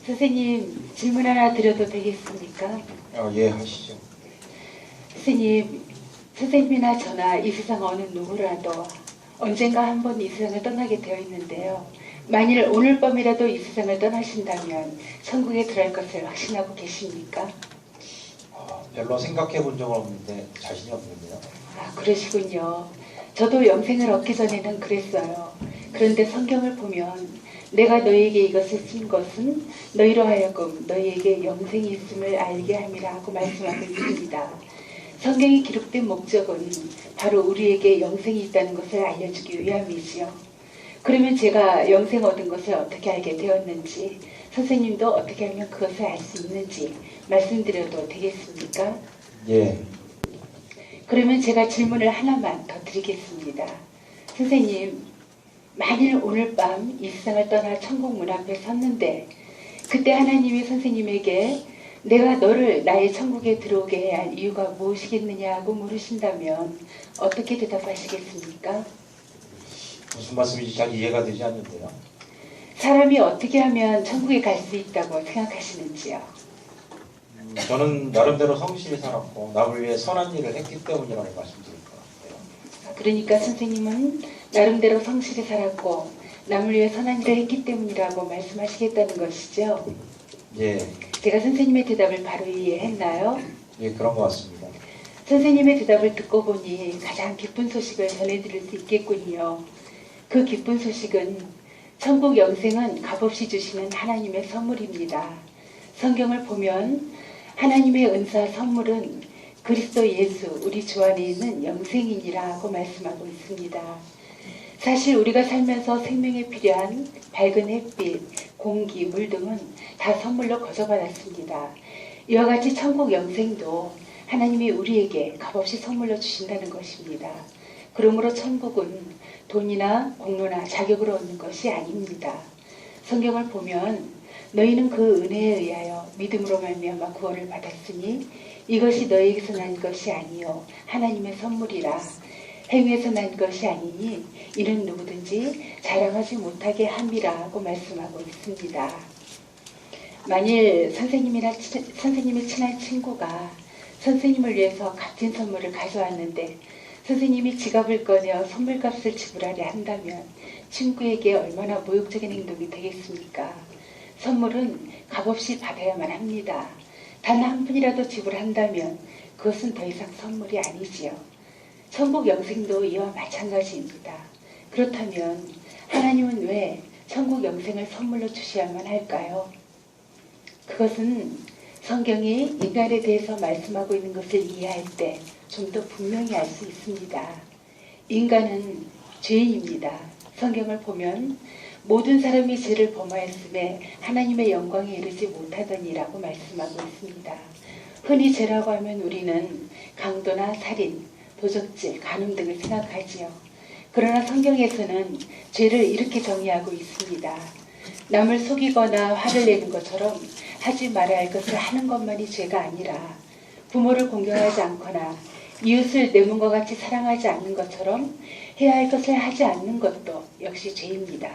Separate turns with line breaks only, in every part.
선생님, 질문 하나 드려도 되겠습니까?
예, 하시죠.
선생님, 선생님이나 저나 이 세상 어느 누구라도 언젠가 한 번 이 세상을 떠나게 되어 있는데요. 만일 오늘 밤이라도 이 세상을 떠나신다면 천국에 들어갈 것을 확신하고 계십니까?
별로 생각해 본 적은 없는데 자신이 없는데요.
그러시군요. 저도 영생을 얻기 전에는 그랬어요. 그런데 성경을 보면 내가 너희에게 이것을 쓴 것은 너희로 하여금 너희에게 영생이 있음을 알게 함이라 하고 말씀하고 있습니다. 성경이 기록된 목적은 바로 우리에게 영생이 있다는 것을 알려주기 위함이지요. 그러면 제가 영생 얻은 것을 어떻게 알게 되었는지, 선생님도 어떻게 하면 그것을 알 수 있는지 말씀드려도 되겠습니까?
예.
그러면 제가 질문을 하나만 더 드리겠습니다. 선생님, 만일 오늘 밤 이 세상을 떠나 천국 문 앞에 섰는데 그때 하나님이 선생님에게 내가 너를 나의 천국에 들어오게 해야 할 이유가 무엇이겠느냐 하고 물으신다면 어떻게 대답하시겠습니까?
무슨 말씀인지 잘 이해가 되지 않는데요.
사람이 어떻게 하면 천국에 갈 수 있다고 생각하시는지요?
저는 나름대로 성실히 살았고 남을 위해 선한 일을 했기 때문이라고 말씀드릴 것 같아요.
그러니까 선생님은 나름대로 성실히 살았고 남을 위해 선한 일을 했기 때문이라고 말씀하시겠다는 것이죠?
예.
제가 선생님의 대답을 바로 이해했나요?
예, 그런 것 같습니다.
선생님의 대답을 듣고 보니 가장 기쁜 소식을 전해드릴 수 있겠군요. 그 기쁜 소식은 천국 영생은 값없이 주시는 하나님의 선물입니다. 성경을 보면 하나님의 은사 선물은 그리스도 예수 우리 주 안에 있는 영생이니라 하고 말씀하고 있습니다. 사실 우리가 살면서 생명에 필요한 밝은 햇빛, 공기, 물 등은 다 선물로 거저받았습니다. 이와 같이 천국 영생도 하나님이 우리에게 값없이 선물로 주신다는 것입니다. 그러므로 천국은 돈이나 공로나 자격으로 얻는 것이 아닙니다. 성경을 보면 너희는 그 은혜에 의하여 믿음으로 말미암아 구원을 받았으니 이것이 너희에게서 난 것이 아니요 하나님의 선물이라. 행위에서 난 것이 아니니 이는 누구든지 자랑하지 못하게 함이라 하고 말씀하고 있습니다. 만일 선생님의 친한 친구가 선생님을 위해서 값진 선물을 가져왔는데 선생님이 지갑을 꺼내 선물값을 지불하려 한다면 친구에게 얼마나 모욕적인 행동이 되겠습니까? 선물은 값없이 받아야만 합니다. 단 한 푼이라도 지불한다면 그것은 더 이상 선물이 아니지요. 천국 영생도 이와 마찬가지입니다. 그렇다면 하나님은 왜 천국 영생을 선물로 주셔야만 할까요? 그것은 성경이 인간에 대해서 말씀하고 있는 것을 이해할 때 좀 더 분명히 알 수 있습니다. 인간은 죄인입니다. 성경을 보면 모든 사람이 죄를 범하였음에 하나님의 영광에 이르지 못하더니라고 말씀하고 있습니다. 흔히 죄라고 하면 우리는 강도나 살인, 도적질, 간음 등을 생각하지요. 그러나 성경에서는 죄를 이렇게 정의하고 있습니다. 남을 속이거나 화를 내는 것처럼 하지 말아야 할 것을 하는 것만이 죄가 아니라 부모를 공경하지 않거나 이웃을 내 몸과 같이 사랑하지 않는 것처럼 해야 할 것을 하지 않는 것도 역시 죄입니다.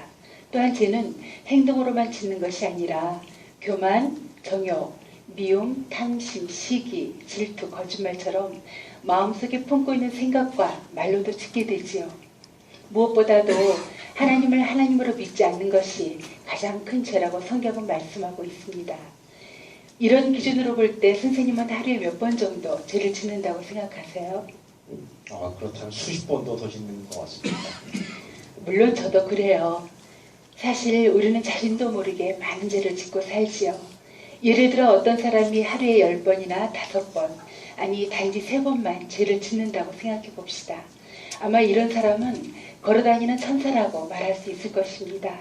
또한 죄는 행동으로만 짓는 것이 아니라 교만, 정욕, 미움, 탐심, 시기, 질투, 거짓말처럼 마음속에 품고 있는 생각과 말로도 짓게 되지요. 무엇보다도 하나님을 하나님으로 믿지 않는 것이 가장 큰 죄라고 성경은 말씀하고 있습니다. 이런 기준으로 볼 때 선생님은 하루에 몇 번 정도 죄를 짓는다고 생각하세요?
그렇다면 수십 번도 더 짓는 것 같습니다.
물론 저도 그래요. 사실 우리는 자신도 모르게 많은 죄를 짓고 살지요. 예를 들어 어떤 사람이 하루에 10번이나 5번, 아니 단지 3번만 죄를 짓는다고 생각해 봅시다. 아마 이런 사람은 걸어다니는 천사라고 말할 수 있을 것입니다.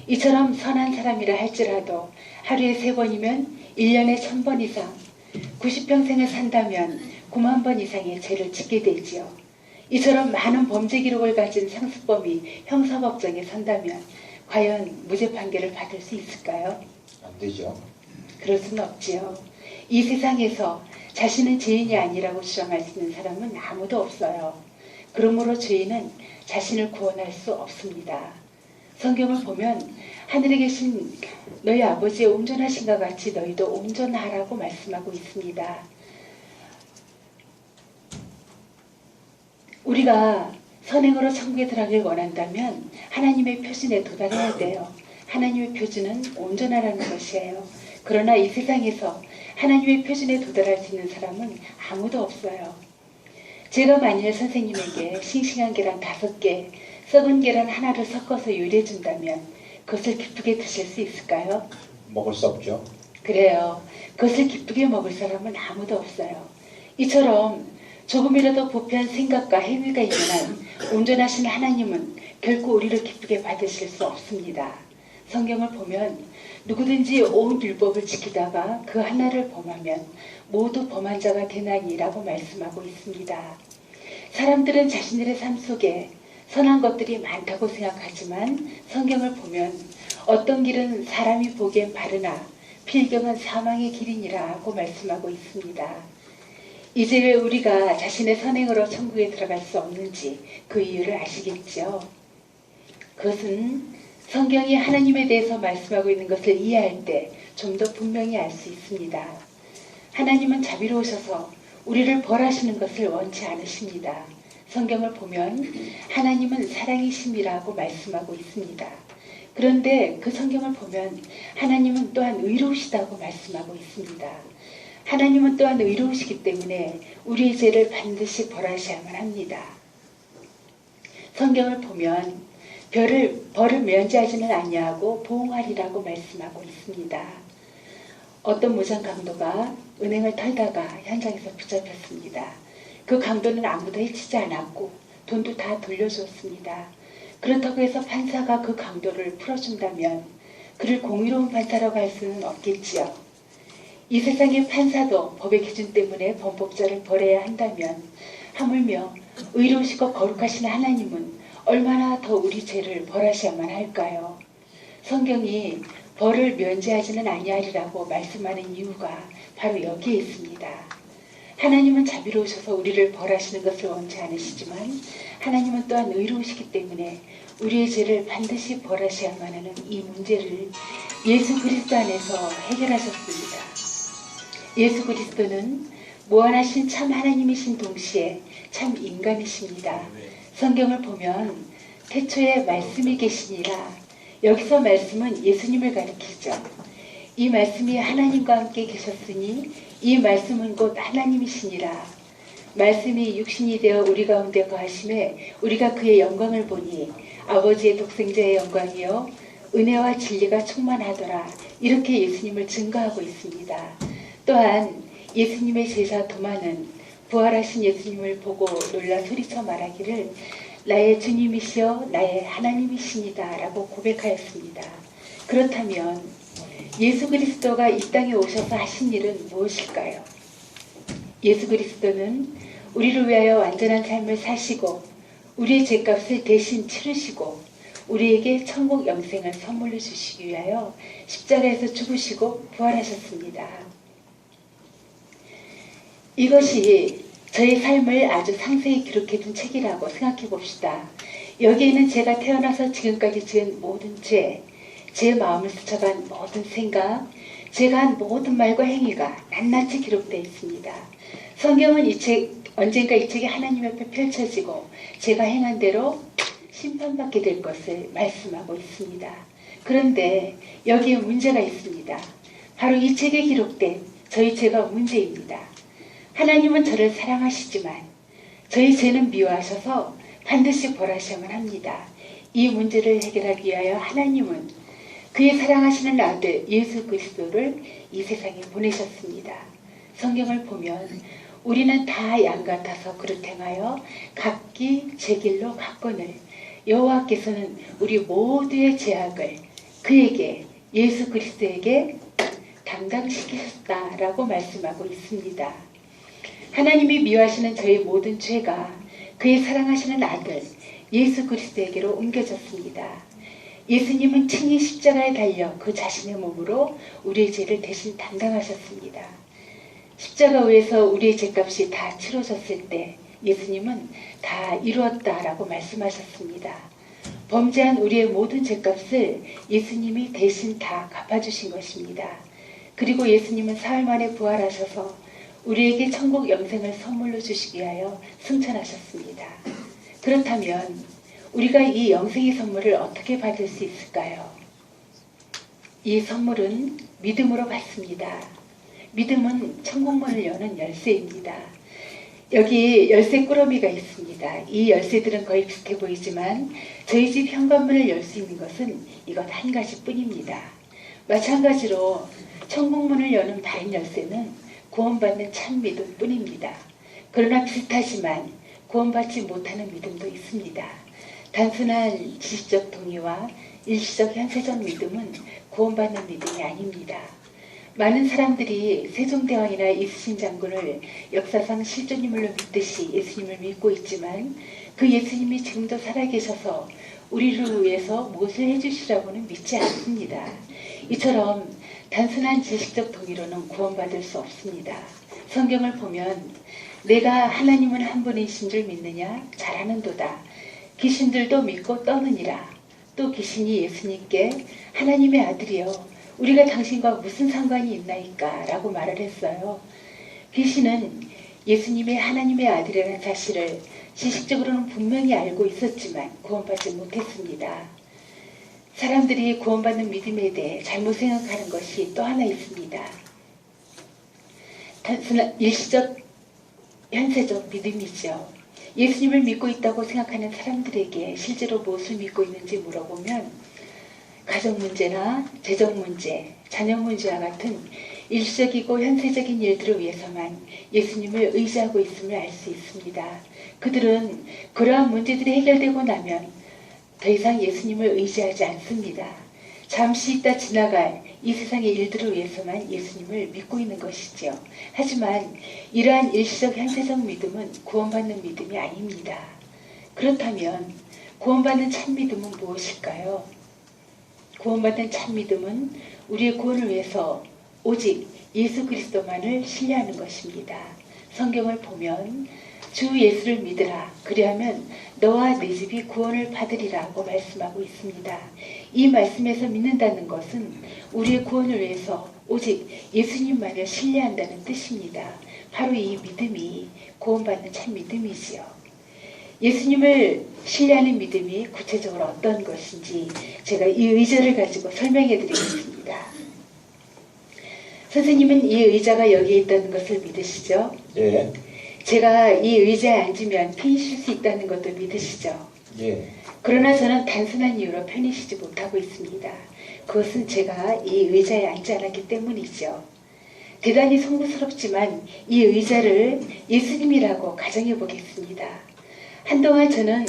이처럼 선한 사람이라 할지라도 하루에 3번이면 1년에 1000번 이상, 90평생을 산다면 9만 번 이상의 죄를 짓게 되지요. 이처럼 많은 범죄 기록을 가진 상습범이 형사법정에 선다면 과연 무죄 판결을 받을 수 있을까요?
안 되죠.
그럴 수는 없지요. 이 세상에서 자신은 죄인이 아니라고 주장할 수 있는 사람은 아무도 없어요. 그러므로 죄인은 자신을 구원할 수 없습니다. 성경을 보면 하늘에 계신 너희 아버지의 온전하신가 같이 너희도 온전하라고 말씀하고 있습니다. 우리가 선행으로 천국에 들어가길 원한다면 하나님의 표준에 도달해야 돼요. 하나님의 표준은 온전하라는 것이에요. 그러나 이 세상에서 하나님의 표준에 도달할 수 있는 사람은 아무도 없어요. 제가 만일 선생님에게 싱싱한 계란 5개, 썩은 계란 하나를 섞어서 요리해 준다면 그것을 기쁘게 드실 수 있을까요?
먹을 수 없죠.
그래요. 그것을 기쁘게 먹을 사람은 아무도 없어요. 이처럼 조금이라도 부패한 생각과 행위가 있는 한 온전하신 하나님은 결코 우리를 기쁘게 받으실 수 없습니다. 성경을 보면 누구든지 온 율법을 지키다가 그 하나를 범하면 모두 범한 자가 되나니라고 말씀하고 있습니다. 사람들은 자신들의 삶 속에 선한 것들이 많다고 생각하지만 성경을 보면 어떤 길은 사람이 보기엔 바르나 필경은 사망의 길이니라고 말씀하고 있습니다. 이제 왜 우리가 자신의 선행으로 천국에 들어갈 수 없는지 그 이유를 아시겠죠? 그것은 성경이 하나님에 대해서 말씀하고 있는 것을 이해할 때 좀 더 분명히 알 수 있습니다. 하나님은 자비로우셔서 우리를 벌하시는 것을 원치 않으십니다. 성경을 보면 하나님은 사랑이심이라고 말씀하고 있습니다. 그런데 그 성경을 보면 하나님은 또한 의로우시다고 말씀하고 있습니다. 하나님은 또한 의로우시기 때문에 우리의 죄를 반드시 벌하셔야만 합니다. 성경을 보면 벌을 면제하지는 아니하고 보응하리라고 말씀하고 있습니다. 어떤 무장 강도가 은행을 털다가 현장에서 붙잡혔습니다. 그 강도는 아무도 해치지 않았고 돈도 다 돌려줬습니다. 그렇다고 해서 판사가 그 강도를 풀어준다면 그를 공의로운 판사라고 할 수는 없겠지요. 이 세상의 판사도 법의 기준 때문에 범법자를 벌해야 한다면 하물며 의로우시고 거룩하신 하나님은 얼마나 더 우리 죄를 벌하셔야만 할까요? 성경이 벌을 면제하지는 아니하리라고 말씀하는 이유가 바로 여기에 있습니다. 하나님은 자비로우셔서 우리를 벌하시는 것을 원치 않으시지만 하나님은 또한 의로우시기 때문에 우리의 죄를 반드시 벌하셔야만 하는 이 문제를 예수 그리스도 안에서 해결하셨습니다. 예수 그리스도는 무한하신 참 하나님이신 동시에 참 인간이십니다. 성경을 보면 태초에 말씀이 계시니라. 여기서 말씀은 예수님을 가리키죠. 이 말씀이 하나님과 함께 계셨으니 이 말씀은 곧 하나님이시니라. 말씀이 육신이 되어 우리 가운데 거하심에 우리가 그의 영광을 보니 아버지의 독생자의 영광이요 은혜와 진리가 충만하더라. 이렇게 예수님을 증거하고 있습니다. 또한 예수님의 제자 도마는 부활하신 예수님을 보고 놀라 소리쳐 말하기를 나의 주님이시여 나의 하나님이십니다 라고 고백하였습니다. 그렇다면 예수 그리스도가 이 땅에 오셔서 하신 일은 무엇일까요? 예수 그리스도는 우리를 위하여 완전한 삶을 사시고 우리의 죄값을 대신 치르시고 우리에게 천국 영생을 선물로 주시기 위하여 십자가에서 죽으시고 부활하셨습니다. 이것이 저의 삶을 아주 상세히 기록해둔 책이라고 생각해 봅시다. 여기에는 제가 태어나서 지금까지 지은 모든 죄, 제 마음을 스쳐간 모든 생각, 제가 한 모든 말과 행위가 낱낱이 기록되어 있습니다. 성경은 언젠가 이 책이 하나님 앞에 펼쳐지고 제가 행한 대로 심판받게 될 것을 말씀하고 있습니다. 그런데 여기에 문제가 있습니다. 바로 이 책에 기록된 저희 죄가 문제입니다. 하나님은 저를 사랑하시지만 저희 죄는 미워하셔서 반드시 벌하셔야만 합니다. 이 문제를 해결하기 위하여 하나님은 그의 사랑하시는 아들 예수 그리스도를 이 세상에 보내셨습니다. 성경을 보면 우리는 다 양 같아서 그릇 행하여 각기 제 길로 갔거늘 여호와께서는 우리 모두의 죄악을 그에게 예수 그리스도에게 담당시키셨다라고 말씀하고 있습니다. 하나님이 미워하시는 저희 모든 죄가 그의 사랑하시는 아들 예수 그리스도에게로 옮겨졌습니다. 예수님은 친히 십자가에 달려 그 자신의 몸으로 우리의 죄를 대신 담당하셨습니다. 십자가 위에서 우리의 죄값이 다 치러졌을 때 예수님은 다 이루었다라고 말씀하셨습니다. 범죄한 우리의 모든 죄값을 예수님이 대신 다 갚아주신 것입니다. 그리고 예수님은 사흘 만에 부활하셔서 우리에게 천국 영생을 선물로 주시기 위하여 승천하셨습니다. 그렇다면 우리가 이 영생의 선물을 어떻게 받을 수 있을까요? 이 선물은 믿음으로 받습니다. 믿음은 천국문을 여는 열쇠입니다. 여기 열쇠 꾸러미가 있습니다. 이 열쇠들은 거의 비슷해 보이지만 저희 집 현관문을 열 수 있는 것은 이것 한 가지뿐입니다. 마찬가지로 천국문을 여는 다른 열쇠는 구원받는 참 믿음뿐입니다. 그러나 비슷하지만 구원받지 못하는 믿음도 있습니다. 단순한 지식적 동의와 일시적 현세적 믿음은 구원받는 믿음이 아닙니다. 많은 사람들이 세종대왕이나 이순신 장군을 역사상 실존인물로 믿듯이 예수님을 믿고 있지만 그 예수님이 지금도 살아계셔서 우리를 위해서 무엇을 해주시라고는 믿지 않습니다. 이처럼 단순한 지식적 동의로는 구원받을 수 없습니다. 성경을 보면 내가 하나님은 한 분이신 줄 믿느냐? 잘하는도다. 귀신들도 믿고 떠느니라. 또 귀신이 예수님께 하나님의 아들이여 우리가 당신과 무슨 상관이 있나이까? 라고 말을 했어요. 귀신은 예수님이 하나님의 아들이라는 사실을 지식적으로는 분명히 알고 있었지만 구원받지 못했습니다. 사람들이 구원받는 믿음에 대해 잘못 생각하는 것이 또 하나 있습니다. 단순한 일시적, 현세적 믿음이죠. 예수님을 믿고 있다고 생각하는 사람들에게 실제로 무엇을 믿고 있는지 물어보면 가정 문제나 재정 문제, 자녀 문제와 같은 일시적이고 현세적인 일들을 위해서만 예수님을 의지하고 있음을 알 수 있습니다. 그들은 그러한 문제들이 해결되고 나면 더 이상 예수님을 의지하지 않습니다. 잠시 있다 지나갈 이 세상의 일들을 위해서만 예수님을 믿고 있는 것이죠. 하지만 이러한 일시적 현세적 믿음은 구원받는 믿음이 아닙니다. 그렇다면 구원받는 참 믿음은 무엇일까요? 구원받는 참 믿음은 우리의 구원을 위해서 오직 예수 그리스도만을 신뢰하는 것입니다. 성경을 보면 주 예수를 믿으라. 그리하면 너와 네 집이 구원을 받으리라고 말씀하고 있습니다. 이 말씀에서 믿는다는 것은 우리의 구원을 위해서 오직 예수님만을 신뢰한다는 뜻입니다. 바로 이 믿음이 구원받는 참 믿음이지요. 예수님을 신뢰하는 믿음이 구체적으로 어떤 것인지 제가 이 의자를 가지고 설명해 드리겠습니다. 선생님은 이 의자가 여기 있다는 것을 믿으시죠?
예.
제가 이 의자에 앉으면 편히 쉴 수 있다는 것도 믿으시죠?
예.
그러나 저는 단순한 이유로 편히 쉬지 못하고 있습니다. 그것은 제가 이 의자에 앉지 않았기 때문이죠. 대단히 송구스럽지만 이 의자를 예수님이라고 가정해 보겠습니다. 한동안 저는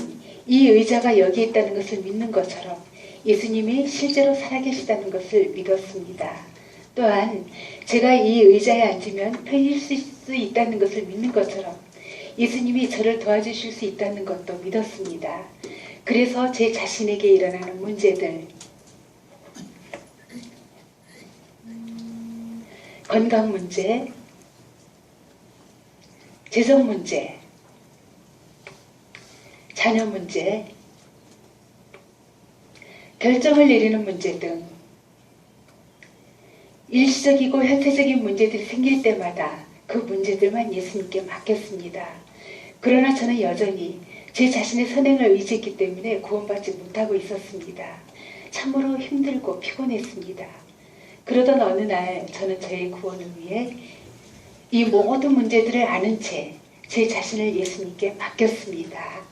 이 의자가 여기 있다는 것을 믿는 것처럼 예수님이 실제로 살아계시다는 것을 믿었습니다. 또한 제가 이 의자에 앉으면 편히 쉴 수 있다는 것을 믿는 것처럼 예수님이 저를 도와주실 수 있다는 것도 믿었습니다. 그래서 제 자신에게 일어나는 문제들, 건강 문제, 재정 문제, 자녀 문제, 결정을 내리는 문제 등 일시적이고 현세적인 문제들이 생길 때마다 그 문제들만 예수님께 맡겼습니다. 그러나 저는 여전히 제 자신의 선행을 의지했기 때문에 구원받지 못하고 있었습니다. 참으로 힘들고 피곤했습니다. 그러던 어느 날 저는 저의 구원을 위해 이 모든 문제들을 아는 채 제 자신을 예수님께 맡겼습니다.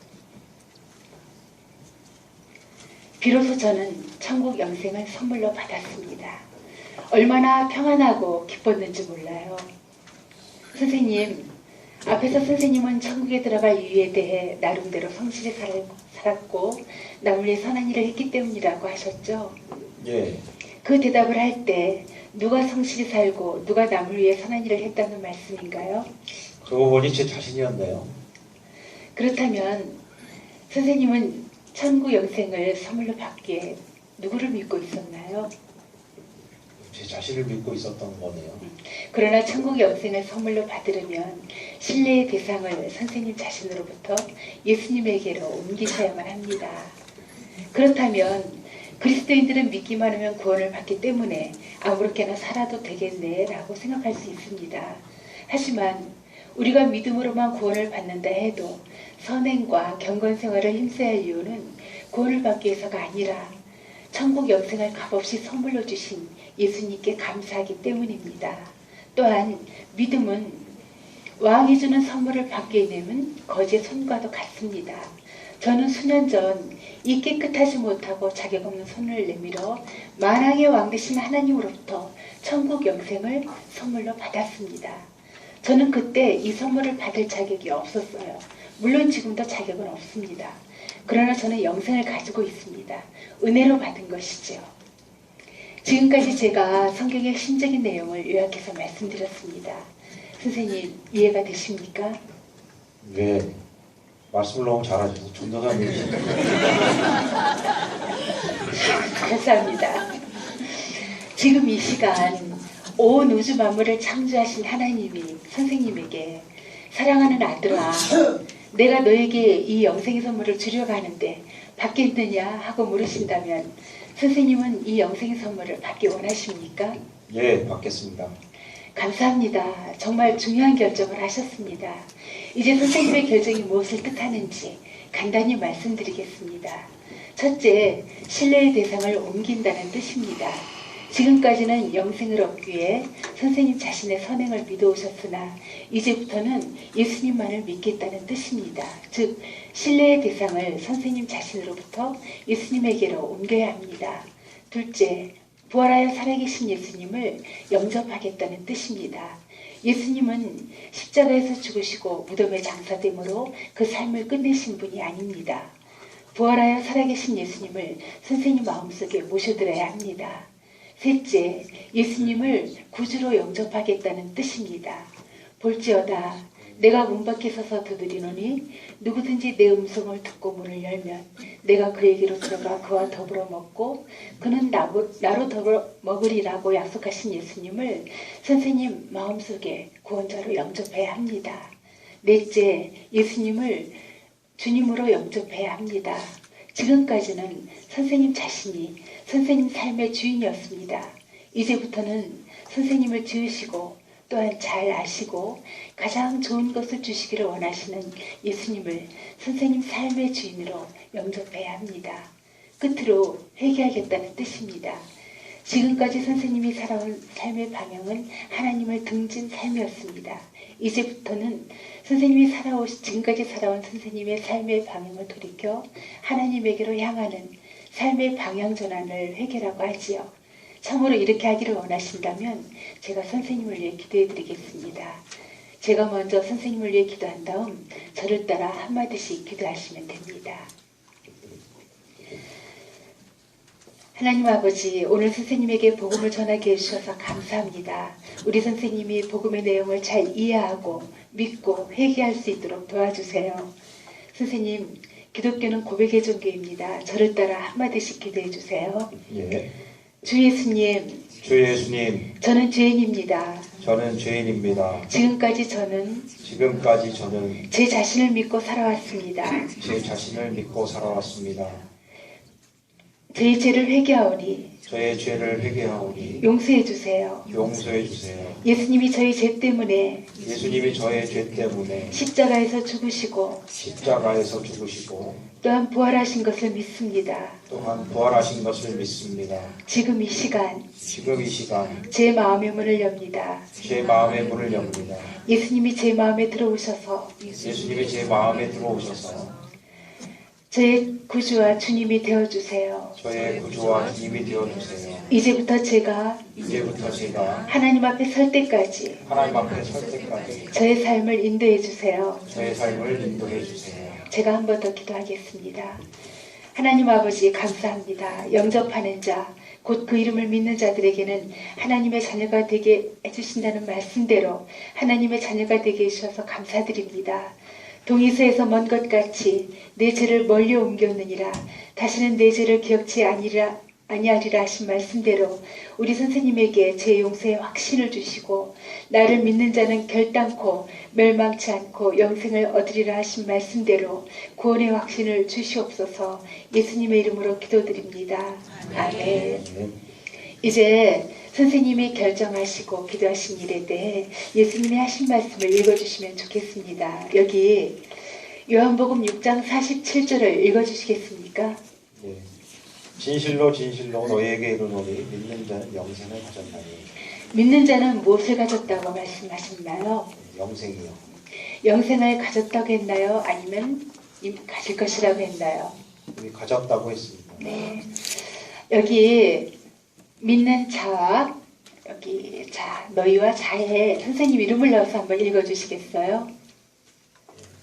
비로소 저는 천국 영생을 선물로 받았습니다. 얼마나 평안하고 기뻤는지 몰라요. 선생님, 앞에서 선생님은 천국에 들어갈 이유에 대해 나름대로 성실히 살았고 남을 위해 선한 일을 했기 때문이라고 하셨죠?
예.
그 대답을 할 때 누가 성실히 살고 누가 남을 위해 선한 일을 했다는 말씀인가요?
그러고 보니 제 자신이었네요.
그렇다면 선생님은 천국 영생을 선물로 받기에 누구를 믿고 있었나요?
제 자신을 믿고 있었던 거네요.
그러나 천국 영생을 선물로 받으려면 신뢰의 대상을 선생님 자신으로부터 예수님에게로 옮기셔야만 합니다. 그렇다면 그리스도인들은 믿기만 하면 구원을 받기 때문에 아무렇게나 살아도 되겠네라고 생각할 수 있습니다. 하지만 우리가 믿음으로만 구원을 받는다 해도 선행과 경건 생활을 힘써야 할 이유는 구원을 받기 위해서가 아니라 천국 영생을 값없이 선물로 주신 예수님께 감사하기 때문입니다. 또한 믿음은 왕이 주는 선물을 받게 되면 거지의 손과도 같습니다. 저는 수년 전 이 깨끗하지 못하고 자격 없는 손을 내밀어 만왕의 왕 되신 하나님으로부터 천국 영생을 선물로 받았습니다. 저는 그때 이 선물을 받을 자격이 없었어요. 물론 지금도 자격은 없습니다. 그러나 저는 영생을 가지고 있습니다. 은혜로 받은 것이죠. 지금까지 제가 성경의 핵심적인 내용을 요약해서 말씀드렸습니다. 선생님 이해가 되십니까?
네. 말씀을 너무 잘하셔서 전도사님이십니다.
감사합니다. 지금 이 시간 온 우주 만물을 창조하신 하나님이 선생님에게 사랑하는 아들아, 내가 너에게 이 영생의 선물을 주려고 하는데 받겠느냐 하고 물으신다면 선생님은 이 영생의 선물을 받기 원하십니까?
예, 받겠습니다.
감사합니다. 정말 중요한 결정을 하셨습니다. 이제 선생님의 결정이 무엇을 뜻하는지 간단히 말씀드리겠습니다. 첫째, 신뢰의 대상을 옮긴다는 뜻입니다. 지금까지는 영생을 얻기 위해 선생님 자신의 선행을 믿어오셨으나 이제부터는 예수님만을 믿겠다는 뜻입니다. 즉, 신뢰의 대상을 선생님 자신으로부터 예수님에게로 옮겨야 합니다. 둘째, 부활하여 살아계신 예수님을 영접하겠다는 뜻입니다. 예수님은 십자가에서 죽으시고 무덤에 장사됨으로 그 삶을 끝내신 분이 아닙니다. 부활하여 살아계신 예수님을 선생님 마음속에 모셔들어야 합니다. 셋째, 예수님을 구주로 영접하겠다는 뜻입니다. 볼지어다 내가 문 밖에 서서 두드리노니 누구든지 내 음성을 듣고 문을 열면 내가 그에게로 들어가 그와 더불어 먹고 그는 나로 더불어 먹으리라고 약속하신 예수님을 선생님 마음속에 구원자로 영접해야 합니다. 넷째, 예수님을 주님으로 영접해야 합니다. 지금까지는 선생님 자신이 선생님 삶의 주인이었습니다. 이제부터는 선생님을 지으시고 또한 잘 아시고 가장 좋은 것을 주시기를 원하시는 예수님을 선생님 삶의 주인으로 영접해야 합니다. 끝으로 회개하겠다는 뜻입니다. 지금까지 선생님이 살아온 삶의 방향은 하나님을 등진 삶이었습니다. 이제부터는 선생님이 지금까지 살아온 선생님의 삶의 방향을 돌이켜 하나님에게로 향하는 삶의 방향 전환을 회개라고 하지요. 참으로 이렇게 하기를 원하신다면 제가 선생님을 위해 기도해 드리겠습니다. 제가 먼저 선생님을 위해 기도한 다음 저를 따라 한마디씩 기도하시면 됩니다. 하나님 아버지, 오늘 선생님에게 복음을 전하게 해주셔서 감사합니다. 우리 선생님이 복음의 내용을 잘 이해하고 믿고 회개할 수 있도록 도와주세요. 선생님, 기독교는 고백의 종교입니다. 저를 따라 한마디씩 기도해 주세요.
예.
주 예수님, 저는 죄인입니다.
저는 죄인입니다.
지금까지 저는 제 자신을 믿고 살아왔습니다. 저의 죄를 회개하오니 용서해 주세요. 예수님이 저의 죄 때문에 십자가에서 죽으시고 또한 부활하신 것을 믿습니다. 지금 이 시간 제 마음의 문을 엽니다. 예수님이 제 마음에 들어오셔서 저의 구주와 주님이 되어주세요. 이제부터 제가 하나님 앞에 설 때까지 저의 삶을 인도해 주세요. 제가 한 번 더 기도하겠습니다. 하나님 아버지 감사합니다. 영접하는 자, 곧 그 이름을 믿는 자들에게는 하나님의 자녀가 되게 해주신다는 말씀대로 하나님의 자녀가 되게 해주셔서 감사드립니다. 동이서에서 먼 것 같이 내 죄를 멀리 옮겼느니라. 다시는 내 죄를 기억지 아니하리라 하신 말씀대로 우리 선생님에게 제 용서의 확신을 주시고 나를 믿는 자는 결단코 멸망치 않고 영생을 얻으리라 하신 말씀대로 구원의 확신을 주시옵소서. 예수님의 이름으로 기도드립니다. 아멘.
네.
이제 선생님이 결정하시고 기도하신 일에 대해 예수님이 하신 말씀을 읽어주시면 좋겠습니다. 여기 요한복음 6장 47절을 읽어주시겠습니까?
네. 진실로 진실로 너희에게 이르노니 믿는 자는 영생을 가졌나니.
믿는 자는 무엇을 가졌다고 말씀하셨나요?
영생이요.
영생을 가졌다고 했나요? 아니면 가질 것이라고 했나요?
이미 가졌다고 했습니다.
네. 여기 믿는 자와 여기 자 너희와 자의 선생님 이름을 넣어서 한번 읽어주시겠어요?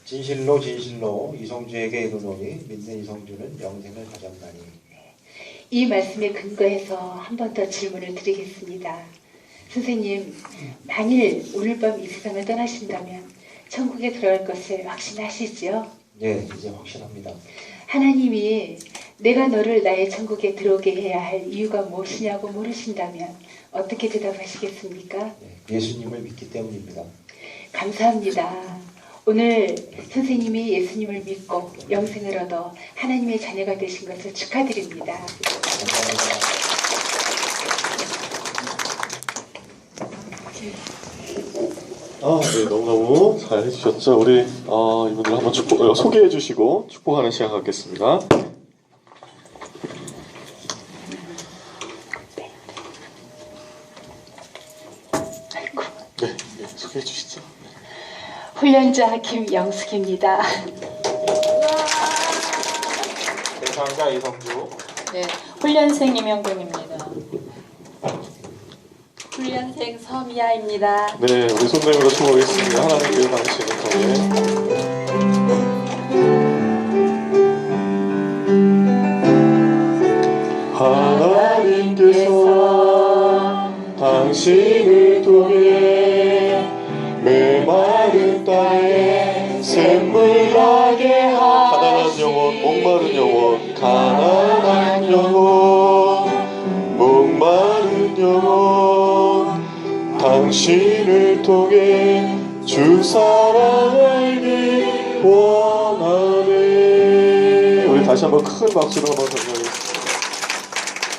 진실로 진실로 이성주에게 이르노니 믿는 이성주는 영생을 가졌나니.
이 말씀에 근거해서 한 번 더 질문을 드리겠습니다. 선생님, 만일 오늘 밤 이 세상을 떠나신다면 천국에 들어갈 것을 확신하시지요?
네, 이제 확신합니다.
하나님이 내가 너를 나의 천국에 들어오게 해야 할 이유가 무엇이냐고 물으신다면 어떻게 대답하시겠습니까?
네, 예수님을 믿기 때문입니다.
감사합니다. 오늘 선생님이 예수님을 믿고 영생을 얻어 하나님의 자녀가 되신 것을 축하드립니다.
감사합니다.
네, 너무너무 잘 해주셨죠. 우리 이분들 한번 소개해 주시고 축복하는 시간 갖겠습니다. 네, 소개해 주시죠.
훈련자 김영숙입니다.
대상자 이성주.
네, 훈련생 임영근입니다. 훈련생 서미아입니다.
네, 우리 손님으로 축복하겠습니다. 하나님께서 당신을 통해 하나님께서 당신을 통해 메마른 땅에 샘물 나게 가난한 영혼, 목마른 영혼, 가난한 영혼, 목마른 영혼, 당신을 통해 주 사랑 알기 원하네. 우리 다시 한번 큰 박수로 한번 전달해